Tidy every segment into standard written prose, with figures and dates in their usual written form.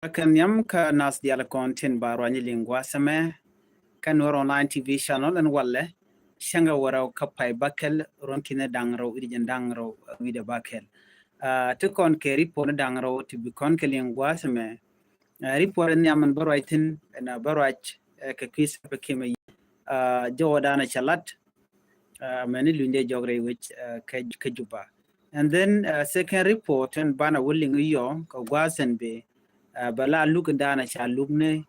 Kan yam ka nas diala content barwani lingwa same kan wor online TV channel and walle shanga wara kapai bakel ronkine dangro idijan dangro wide bakel to kon ke report dangro to be kon ke lingwa same report ni aman barwaitin na barwach ke kis pe kime jowadana chalat many lunde jogre which ke juba and then second report and bana willing yo ko gwasen be bala luk dana cha lukne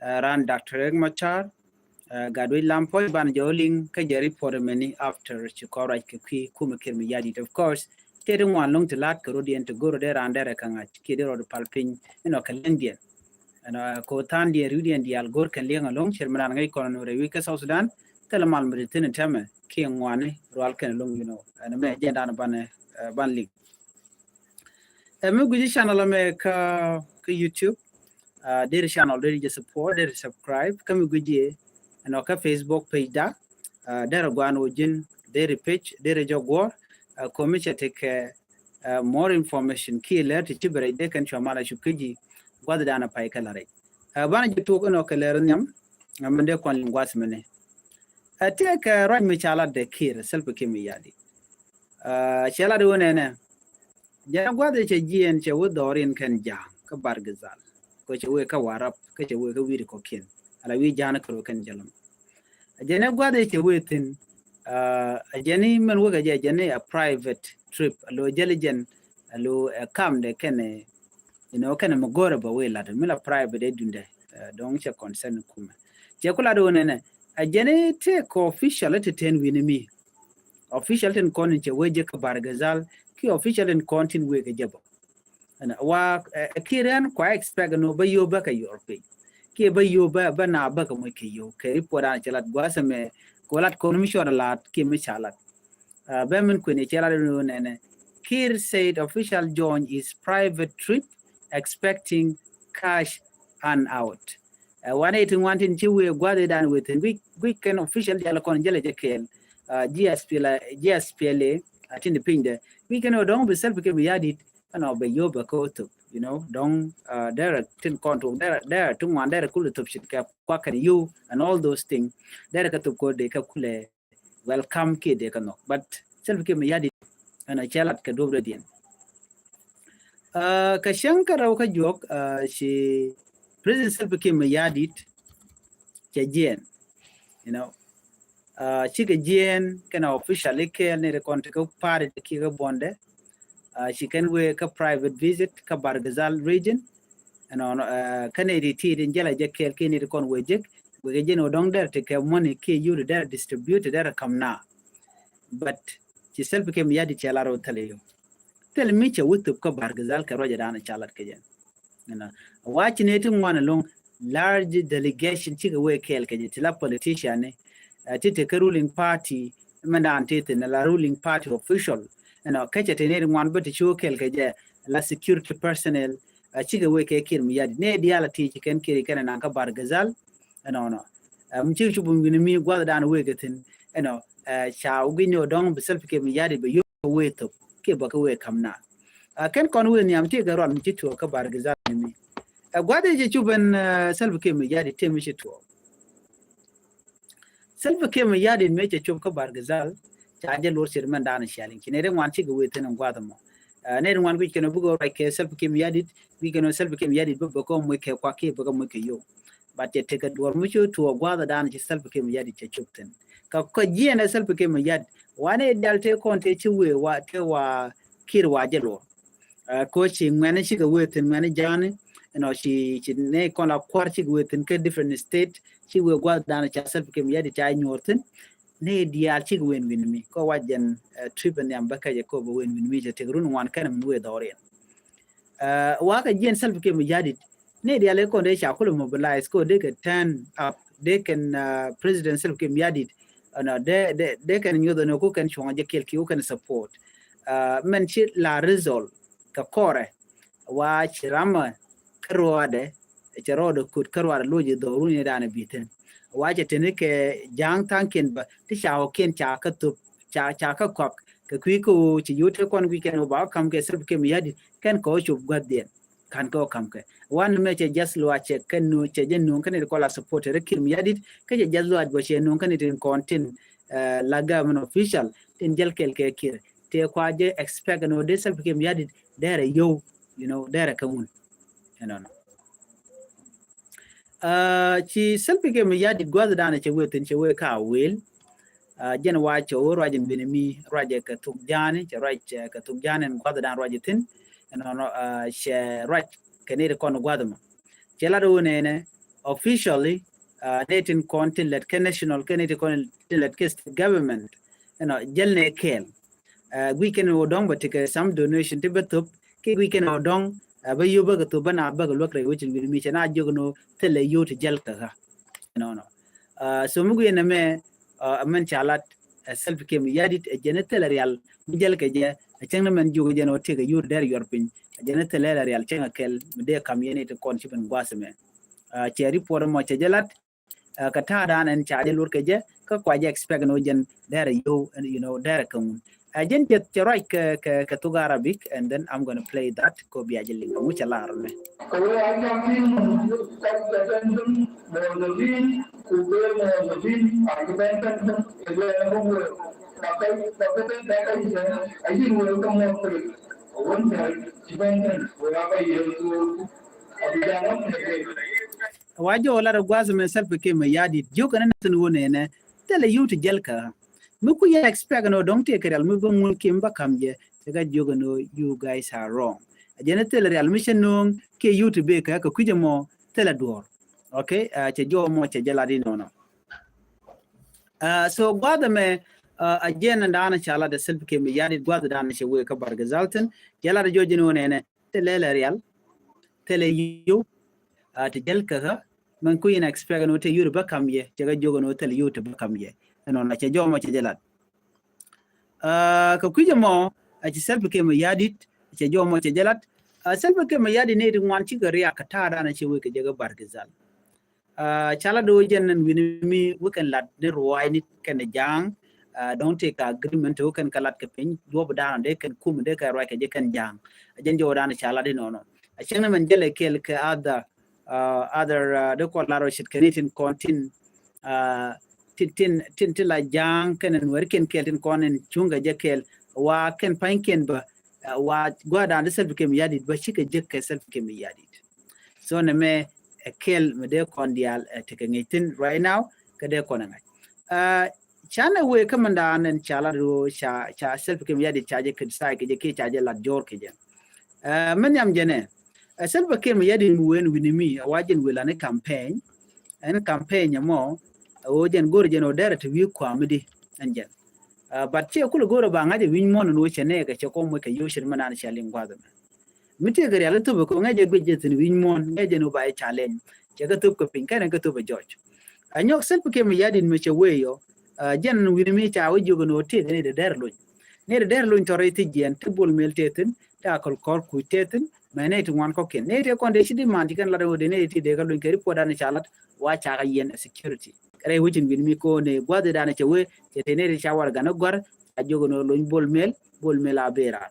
ran Dr. Egmachar gadwe lampoy ban joling ka jeri for many after chikora ki kuma kirmi yadi of course tedin wan long to lat ko rodien to goro der andere kanga kide ro palpin kalendian ko tan die rudien dial gor kan lenga long cherman ngai ko no rewi ka South Sudan telemal mritin tame ki ngwane roal kan long ana me jenda ban ling me guji channel me ka YouTube their channel there is support there subscribe come guji ka Facebook page da there gwano jin there page there jogor commission take more information ki let tibre de kan chamala shukiji gwada dana pai kalare bana jitu ko kalere nyam amande kon lingwas mene take right mi chala de kir self kimi yadi chala de wonene ja gwada che jien che wodorin kan ja ka bargazal ko che we ka warap ka che we ka wir ko kin ala wi jana ko kan jalam jene gwada che wetin jene men we ga jene a private trip lo jeligen lo kam de kene kene magora ba we la mila private de dunde don che concern kuma che kula do ne jene te ko official te ten winimi official ten kon che we je ka bargazal ki official ten kontin we ga jabo ana wa kiran kwa expect no ba yo ba ka yorpe ke ba yo ba na ba ka mo ke yo ke ripora chalat gwasa me kolat commission lat ke me chalat ba men ko ne chalat no ne Kir said official join is private trip expecting cash and out one eating wanting to we gwade dan with we can official jala kon jale jekel GSPLA atin pinde we can don't be self ke we yadit ano be yoba ko to don't there tin control there to one there cool to shit ka kwakari you and all those things there ka to ko de ka kule welcome ke de kano but self ke me yadit ana chalat ka dobre dien ka shankara ka jok she president self ke me yadit ke jen she ke jen kana officially ke ne kon ko pare ke ga bonde she can work a private visit ka Bargazal region and on Canada in jala jekel ke ni kon wejek we je no dong der te ke money ke you there distribute there come na but she self became yadi chalaro tell me che wutu ka Bargazal ka roja dana chalat ke jen watch ne tin wana long large delegation chiga we kel ke tila politician ne tite ka ruling party mandan tite na la ruling party official kacha tenere ngwan bete chokel ke la security personnel chiga we ke kir mi yadi ne diala ti ken kiri kana nan ka Bargazal no mchi chubu mi gwada dan we getin cha uginyo dong be self ke mi yadi be yo we to ke ba ka we kamna ken kon we ni amti ga ron mchi to ka Bargazal mi gwada je chuben self ke mi yadi te mi to self ke mi yadi me che chub ka Bargazal chaje lor sirman dan shalin kinere wan ci gwe tan gwada mo ne wan ku keno bugo ra ke self kim yadit we keno self kim yadit bu ko mo ke kwa ke bu mo ke yo ba te te dor mu ci to gwada dan ci self kim yadit ci chukten ka ko jiene self kim yad wane dalte kon te ci we wa te wa kir wa jelo ko ci ngene ci gwe tan ngene jani ci ne kon la kwar ci gwe tan ke different state ci we gwada dan ci self kim yadit ay nyorten ne dial ci wen mi ko wajen trip ne ambaka je ko bo wen mi je tegrun wan kan mi we dawren wa ka jen self ke mi jadit ne dial ko de cha ko mobilize ko de ka turn up de kan president self ke mi jadit de kan nyodo no ko kan chonga je kel ki ko kan support men ci la result ka kore wa chirama karwade charode kut karwade loje dawrun ne dana biten waje tene ke jang tanken ba ti chao ken cha ka tu cha ka kok ke ku ko ci yote kon wi ken ba kam ke sub ke mi yadi ken ko chub gadden kan go kamke wan me che just lo che ken no che jen no kan ko la support re kim yadit ke che just lo bo che no kan tin content la government official tin jel kel ke kir te kwa je expect no de self kim yadit dere yo you know dere kamun you know ci self kim yadit gwa da na che wetin che we ka wel jen wa che o rajin binimi raje ka tuk jani che raje ka tuk jani gwa da rajitin no she raj kenere kon gwadama chela do ne officially dating content let national kenete kon let government jelne kel we can odong but take some donation to betup ke we can odong ba yuba ga to bana ba ga lokre wucin bi mi chana jogno tele yot jel ka no so mugu ene me man chalat self kem yadit jenetel real mi jel ke je chengna men jogo jeno te ga yur der yorpin jenetel real chenga kel de kam yene te kon chiben gwasme cheri por mo chejelat ka ta dan en chaje lur ke je ka kwa je expect no jen der yo you know der kan jen je right ka to Arabic and then I'm going to play that ko bi ajeli mu chala arme ko ya tin ka tan mo din ku be mo din argument kan ke le mo pakai kai je ai mo ko mo ko won ya jiban ko ya kai yo abidan wajo la gwazo men self ke me yadi jo kana tan wone ne tele yuti jelka mu ku ya expect no don't take real mu go mun kimba kamje daga jogo no you guys are wrong ajene tele real mission no ke yuti be ka kuje mo tele door okay che jo mo che jeladi no so gwada me ajene ndana chala da self ke me yadi gwada dana che we ka bargazalten jela da jojino ne tele real tele yu te jelka man ku ina expect no te yuru ba kamye jaga jogo no tele yuti ba kamye no na che jo mo che jelat ka kuje mo ci self ke mo yadit che jo mo che jelat self ke mo yadi ne wan ci gari aka tara na ce we ke jaga bargazal chala do jennen winimi we kan lat de ruwai ni kan jang don't take agreement we kan kalat ke pin do ba de kan kum de ka ruwai ke je kan jang jen jo dana chala de no a chen man jele kel ke other de ko laro shit kanitin kontin tin la jang kan wer ken keltin konen chunga jekel wa ken panken ba wa gwada da self kem yadit ba shike jekke self kem yadit so ne me kel me de kondial tekengitin right now kade konanga chana we kamanda anen chala ro cha self kem yadit chaje ken sai ke je ke chaje la jor ke je men yam jene self kem yadit wen winimi wajen welane campaign en campaign mo ojen gor jeno dere to wi kwamidi anjen but che kul goro ba ngaje win mon no chene ga che ko mo ke yoshir manana shalin gwado mite gari ala to ko ngaje gbeje tin win mon ngaje no ba challenge che ga to ko pin kana ga to ba george anyok self ke mi yadin me che weyo jen win mi cha wo jogo no te ne de der lo to reti jen to bol mel tetin ta kol kor ku tetin mane to wan ko ken ne te kon de shidi man ti kan la do de ne ti de ga lo ngari po dan chalat wa cha ga yen security kare wucin bin mi ko ne gwade dana ce we ce tenere shawar ga na gwar a jogo no loñ bol mel a bera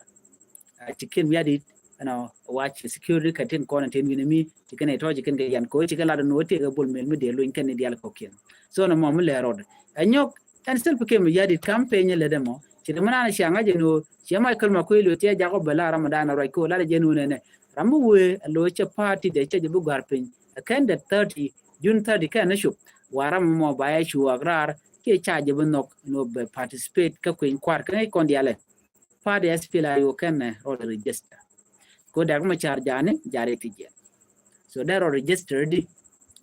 a cikin yadi ana watch security katin ko na ten bin mi cikin to cikin ga yan ko cikin la no te ga bol mel mi de loñ kan ne dial ko ken so no mo le rod anyok tan sel ke mi yadi campaign le demo ci de manana shanga je no ci ma kalma ko lo te ja ko bala ramadan ro ko la je no ne ramu we lo ce party de ce bu garpin kan da 30 June 30 kan na shup waram mo baya chu agrar ke charge bunok no be participate ka kuin kwar kan kon diale pa de spila yo kan ro register ko dag ma charge ane jare tije so da ro register di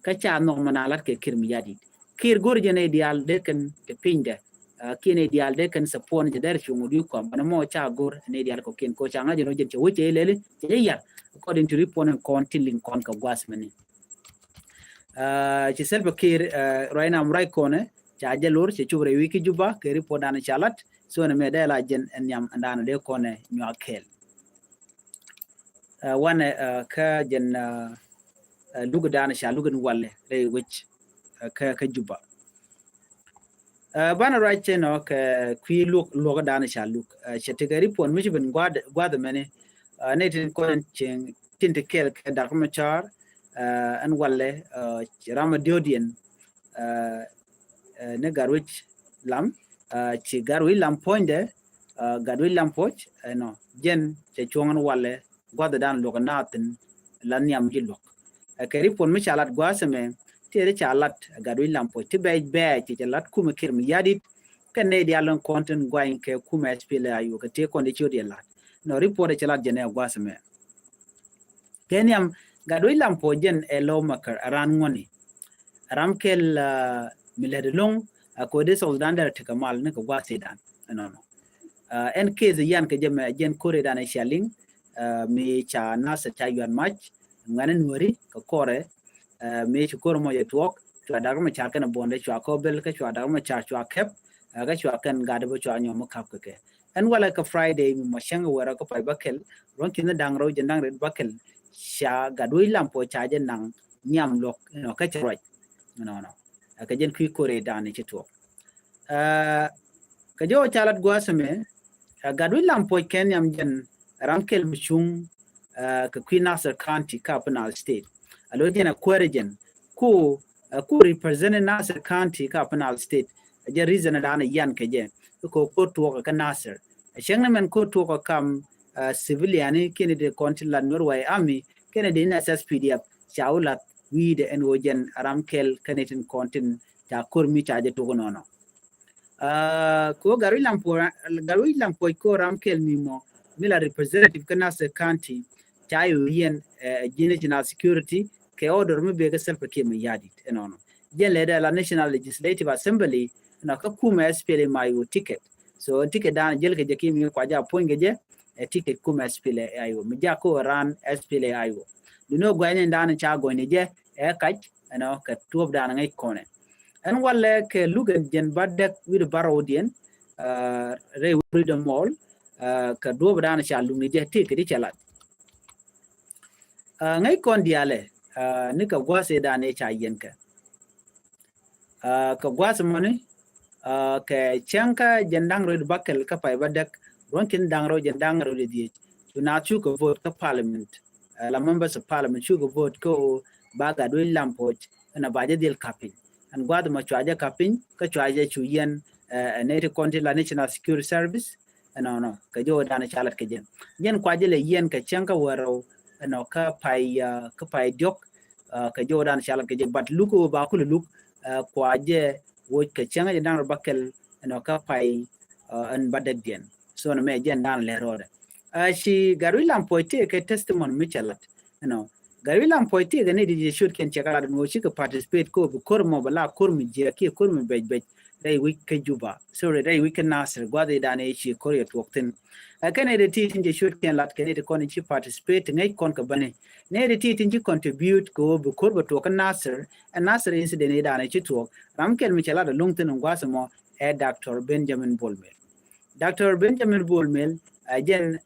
ka cha no manalat ke kirmi yadi kir gor jene dial de kan ke pinda kine dial de kan sapon je der chu ngudi ko bana mo cha gor ne dial ko ken ko cha ngaje no je wuche lele je yar according to report and contilling kon ka gwasmani ci selba kir roina murai kone cha jalur ci chubre wiki juba ke report dana chalat so ne me dela jen en yam andana de kone nyakel wana ka jen lugu dana cha lugu walle re wich ka juba bana right no ka kwi lugu dana cha luk ci te report mi ben gwad mene ne tin kon chen tin te kel ke dak machar an walle ramadodian ne garwich lam ci garwi lam poinde garwi lam poch no jen te chongan walle gwada dan loga natin lan yam jilok ke ripon mi chalat gwaseme tere chalat garwi lam poch te be ti chalat kuma kirmi yadit kane dialon content gwain ke kuma spele ayu ke te konde chodi lat no report chalat jene gwaseme kenyam garwi lam pojen e law makar aran ngoni ramkel miledlong akode Sudan der tikamal ne ko gwasidan no en case yan ke jeme jen kore dan shaling mi cha nasa cha yuan mach nganen wori ko kore mi chu kor mo yetuok chwa dar ma cha kana bonde chwa ko bel ka chwa dar ma cha chwa kep ga chwa kan ga de chwa nyom kap ke en wala ka friday mi ma shanga wara ko pai bakel ron kin dang ro jen dang red bakel sha gadui lampo cha jen nang nyam lok no ka chwa no ka jen ku kore dan ni chetuok ka jo chalat gwasame gadui lampo ken yam jen ramkel mchung ka Queen Nasser County Capital State alo jena kwerejen ku represent Nasser County Capital State je reason dana yan ke je ko to ka Nasser shengna men ko to kam civilian kene de kontilan Norway army kene de SSPDF chaulat wi de enwojen ramkel kanetin kontin ta kormi ta je to nono ko garui lampo ko ramkel mimo mila representative ka Nasser County chayo yen national security ke order me be ga self ke me yadi enono jen leda la National Legislative Assembly na ka kuma SPLA mayo ticket so ticket dan jel ke jeki mi kwa ja point je ticket kuma SPLA ayo mi ja ko ran SPLA ayo duno gwanye dan cha go ne je kach ano ka tuob dan ngai kone en walle ke lugen jen badek wir barodien re freedom mall ka do dan cha lu ni je ticket di chalat ngai kon diale ni ka gwase da ne cha yenka ka gwase moni ke chanka jendang ro bakel ka pai badak ronkin dang ro jendang ro di tuna chu ko vote ka parliament la members of parliament chu ko vote ko baga do lampoch na baje del kapin an gwad ma chwaje kapin ka chwaje chu yen ne te konti la National Security Service no ka jo da na chalat ke jen kwaje le yen ka chanka waro no ka pai diok ka jodan shala ke bat luko ba ku luk kwaje wo ka changa dan bakel no ka pai an badak den so no me jen dan le rode shi garwi lampoite ke testimony michalat no garwi lampoite ga ne di shoot ken chekala no shi ka participate ko bu kormo bala kormi je ki kormi bej dai week ke juba so dai week Nasser gwade dan e shi koriya twokten kene de titin je shoot ken lat kene de kon chi participate ngai kon ka bane ne de titin ji contribute ko bu korba to kan Nasser and Nasser incident e dana chi to ramkel mi chala da lungten ngwasamo e Dr. Benjamin Bolmel again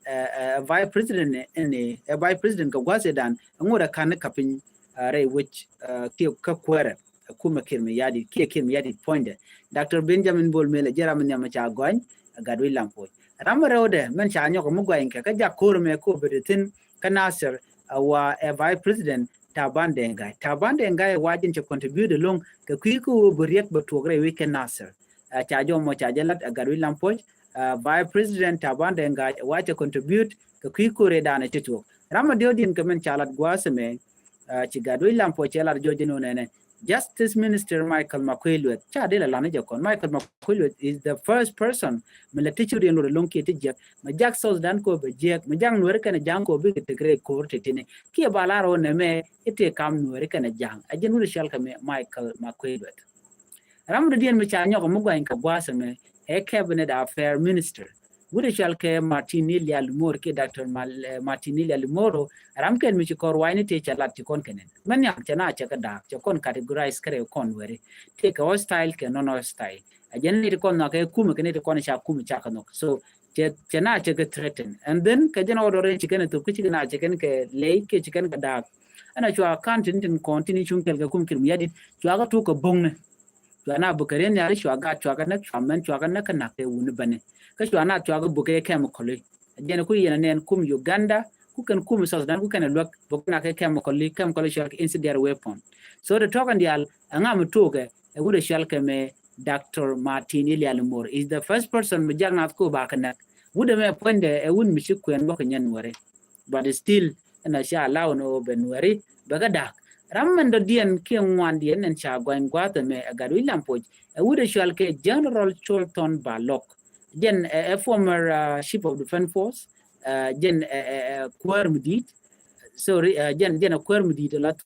vice president ka gwase dan ngoda kan kapin rai which ki ka kwere kuma kirmi yadi point Dr. Benjamin Bolmel jeraman nyama cha goñ gadwi lampo ramarode men cha nyoko mugwain ka ja korme ko bedetin ka Nasser wa vice president tabande ngai wajin to contribute long ka kwiku buriek batogre weekend Nasser cha jo mo cha jalat gadwi lampo vice president tabande ngai wacha contribute ka kwiku redana titu ramadodin ka men chalat gwaseme ci gadwi lampo chalar jojino nene Justice Minister Michael Makwelwet chadela lana jakon Michael Makwelwet is the first person military no lonki tijak majak Sudan ko bejek majang nuer kana jang ko bi tegre court tene ki balaro ne me ite kam nuer kana jang ajenu shal ka Michael Makwelwet ramdo dien me chanyo ko mugwa inka bwasa me e cabinet affair minister Gure shalke Martinelli Almor ke Dr. Martinelli Almoro ramken mi chikor wine te chalat chikon kenen manya chana chaka da chakon categorize kare kon were take a style ke non style ajen ni kon na ke kum ke ni kon sha kum chaka no so chana chaka threaten and then ke jana order chicken to kichina chicken ke lay ke chicken ka da ana chwa continue continue chung kel ke kum kir yadi chwa ga to ko bongne chwa na bukaren ya chwa ga na chwa men chwa ga na kana ke wuni bane ka chwa na chwa ga buke ke mo khole jen ku yena nen kum Uganda who can come so that who can look chemical shell inside their weapon. So the talk on the al angam toge a good shell me Dr. Martin Ilialmore is the first person me jagnat ko bakanak. Would me point a would mishiku and walk in January. But still and I shall allow no Benwari, Bagadak. Ramman the Dian King one Dian and shall go and me a Garuilam Poch, a wood shall General Cholton Balok. Then a former ship of defense force, then a Quermudit, sorry, then a Quermudit a lot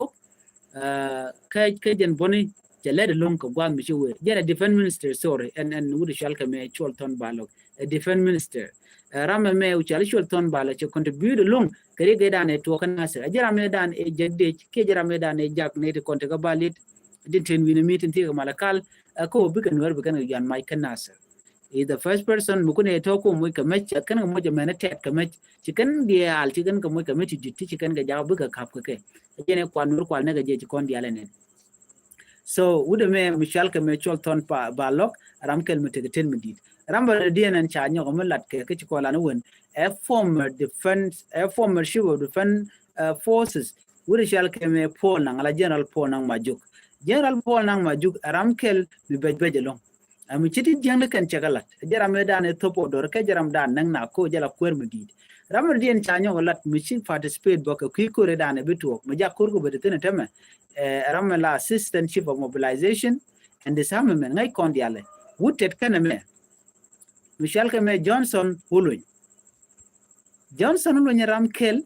Kajan Bonnie, the letter long of one Michu, then a defense minister, sorry, and would shall come a Cholton Balok, a defense minister. Ramame which Cholton Balok contribute along, Karigadan a token answer. A Jaramedan a Jagdich, Kajaramedan a Jack native Contagabalit, didn't win a meeting to Malakal, a co beacon where began again Mike Nasser. Is the first person Mukune Toko Muka match, a kind of much a manatech commit, chicken the al chicken come with a match, chicken get out book a cupcake. Again, a quanur negative con the island. So, would a man Michelle Kamechol Ton Balok, Ramkel Mutatin Medit. Ramba Dian and Chanya Omelat Kitchikolan, a former defense, a former chief of defense forces, would shall come a Paul Nang, a general Paul Nang Majuk. General Paul Nang Majuk, Ramkel, Bebedalong. I'm a chitty jungle can chagalat. Jaramedan a topo door, Kajaram Nang Nako, Jala Quermedid. Ramadian Chanya will let Michi participate, book a quick redan a bit of Majakurgo, but the Tenatema, Ramela assistant chief of mobilization and disarmament, I condiale. Would take Kaname. Michelle Kame Johnson Huluin. Johnson Huluin Ramkel,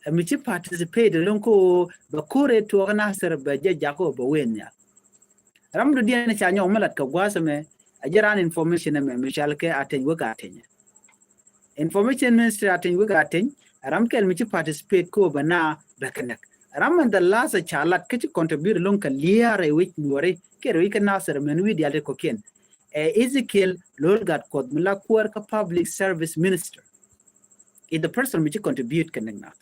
a Michi participate, Lunko, Bakure to organizer by Jacob Bowenia. Ramadian Chanya Omelat Kawasame, a Jaran information and Michelle K. Atten Wagaten. Information Minister Atten Wagaten, Ramkel Michi participate ko bana Bakanak. Raman the last charlat catch contribute Lunka Lia, a week Nore, Kerwika Nasser, Menui Diale Coquin. Ezekiel Lolgat called Mulakuerka Public Service Minister. Is the person which contribute connect not.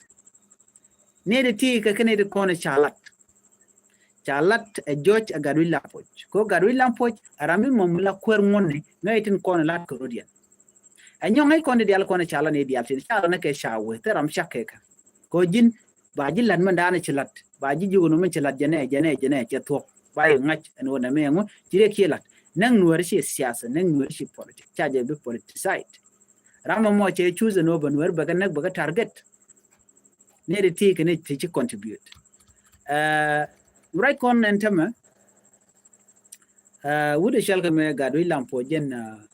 Near the tea, a Canadian corner charlat. Charlat a George a Garilla Poch. Go Garilla Poch, a Rami Momula Quermone, no 18 corner lat Corodian. And young I conde the Alcona Chalan, the Altin Chalanaka shower, Teram Shakeka. Go Jin, Bajil and Mandana Chilat, Baji Junumichelat Jane, Jatok, by much and one a man, Jirekilat. Nang Nuershi Siasa, Nang Nuershi politics, charge a big politicized. Rama Moche choose an open word, but a target. Near the tea can it teach contribute. Right on and Tama would a shalgame Gadwilam for Jen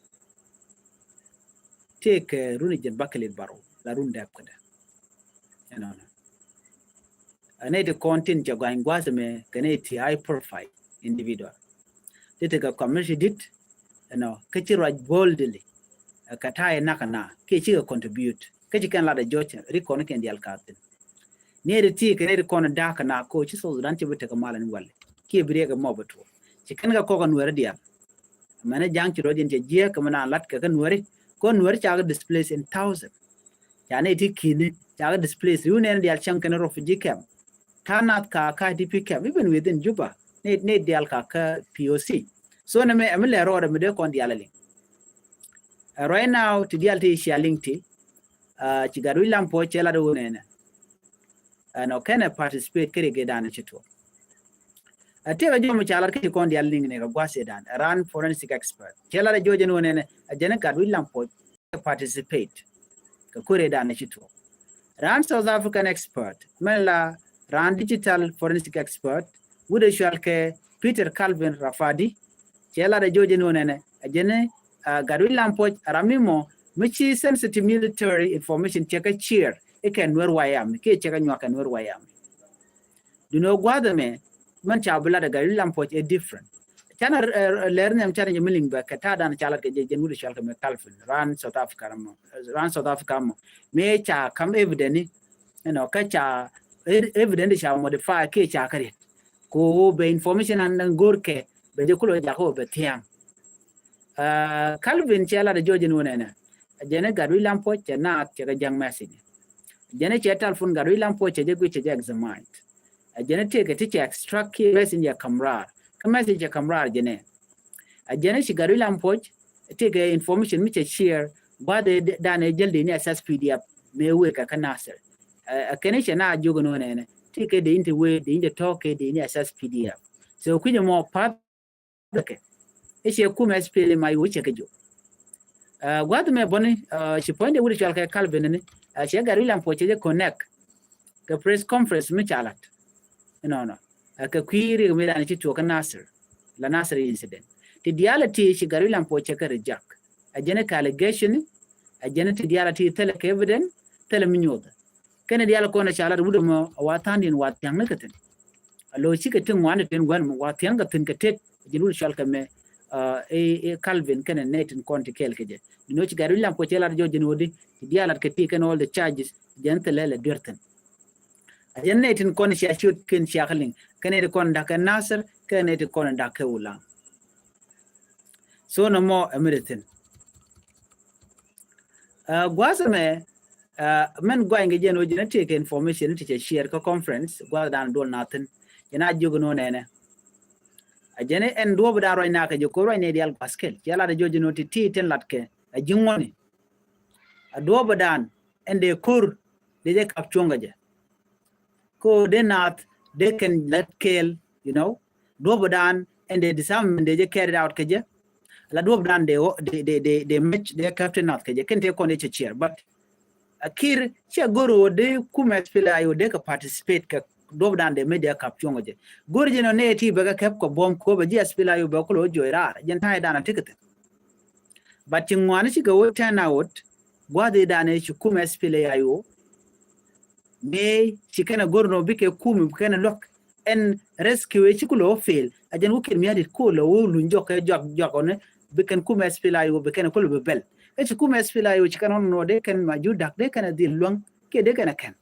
take Runijan Buckley Barrow, La Runda Pkada. You know, a native content Jaguan Guazame, Canati high profile individual. They take a commercial did, Kachiraj boldly, a Katai Nakana, Kichi contribute, Kachikan Lada George, Reconic and the Alcatin. Near the tea, Canadian corner dark and our coaches, so Ranchi would take a mile and well. Keep break a mob at all. She can go cock and wear a dear. Manage young children, Jia, Kamana, Latka, and worry, go and wear child displays in 1,000. Janeti Kidney, child displays, Union, the Alchankan refugee camp. Tanat Kaka, DP camp, even within Juba. Need the Alkaka POC. So, I'm a road of Medec on the Alaling. Right now, to the Alti Shalinti, Chigaruilam Pochella Dunena. And Okana participate Kirigedan Chito. I tell a Jomo Chalaki on the Aling in a Guasedan, a run forensic expert. Chella Jojan Wonen, a Janaka Poch participate. Kakuredan Chito. Ran South African expert, Mela, ran digital forensic expert. Would Shalke, Peter Calvin Rafadi, Chela de Jojanone, a Jene, Garuilam Poch, Ramimo, Michi sensitive military information check a cheer, it can wear Wyam, K check and you can wear Wyam. Do no Guadame, Manchabula, the Garuilam Poch is different. Chana learn them challenge milling back, Katada and Chalaka Jenwood Shalka Calvin, ran South Africa, may cha come evidently, Kacha evidently shall modify K chakari. Go be information and Gorke, Bejukulo Jaho, Betiam. Calvin Chella the Georgian Wonena, a Janet Garuilam Poch, and not a young message. Janet Chetal from Garuilam Poch, a which examined. A Janet take a teacher extract key messenger camera, a messenger camera, Janet. A Janet Garuilam Poch, take information which a share, but they done a jelly SSPDF, may wake a canasser. kenisha na jogo no ne take the into way the into talk the in access PDF so kunya mo part okay ishe kuma spele mai wuce kejo gwadu me boni shi point wuri chal ka Calvin ne shi gari lam poche connect ka press conference mi chalat no ka kwiri me dan ci to ka Nasir la Nasir incident ti diality shi gari lam poche ka reject ajene ka allegation ajene ti diality tele ka evidence tele minyoda kana dial ko na chalat wudu mo watandin watang nakatin lo shi ka tin wani tin gwan watang ga tin ka tet jilul shal ka me Calvin kana netin konti kelkeje no ci gari lam poche la joje nodi dialat ka ti kana all the charges jente lele dirten netin kon shi shoot kin shakling kana de kon da ka Nasir kana de kon da ka ulang so no more emeritin gwasame men going again we didn't take information to share ka conference gwa dan dol natin yana jogo no nene ajene en do bada roy naka je ko roy ne dial baskel yala da jojo no ti ten latke a jingoni a do badan en de kur de kapchonga je ko de not they can let kill you know do badan and they disarm they carried out keje la do badan they match they captain not keje kente ko ne cheer but akir che goro de kuma spela ayo de ka participate ka do badan de media kapchonga je goro je no ne ti baga kap ko bom ko ba ji spela ayo ba ko joira jen tai dana ticket but tingwani shi ga wota na wot gwade dana shi kuma spela ayo me chikana gorno bike kumi kana lok en rescue chikulo fail ajan wukel miadi ko lo wulu njoka jokone biken kuma spila yo biken ko lo bel e kuma spila yo chikana no de kan majudak de kana dil long ke de kana kan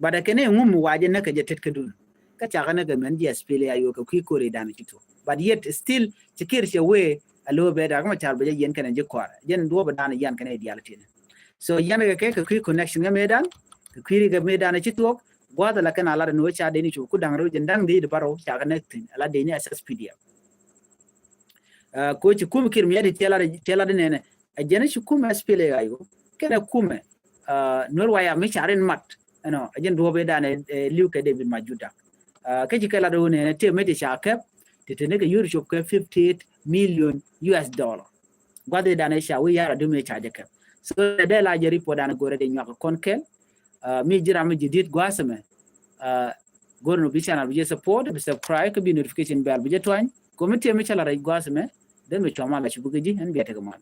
bada kene ngum waje naka jetet kadun ka cha kana ga men spila yo ka ki kore dan kito but yet still chikir she we alo be da ma char be yen kana je kwara yen do ba dan yan kana ideality so yan ga ke ka connection ga medan kwiri ga medana chitok gwada la kana ala no cha de ni chu ku dangro jendang de baro cha ga netin ala de ni SSPD ko chi kum kir mi yadi tela de ne ajene chi kum SPL ayo kana kum nor waya mi charen mat no ajen do be dane liu ka de bi majuda ka chi kala do ne te meti cha kep te ne ga yuri chop ka 58 million US dollar gwada dane sha wi yara do me cha de kep so de la jeri po dane gore de nyaka konkel mi jira mi jidit gwasame gorno bichana bije support be subscribe ka bi notification bell bije twany committee mi chala ray gwasame den mi choma la chibugaji en biata gaman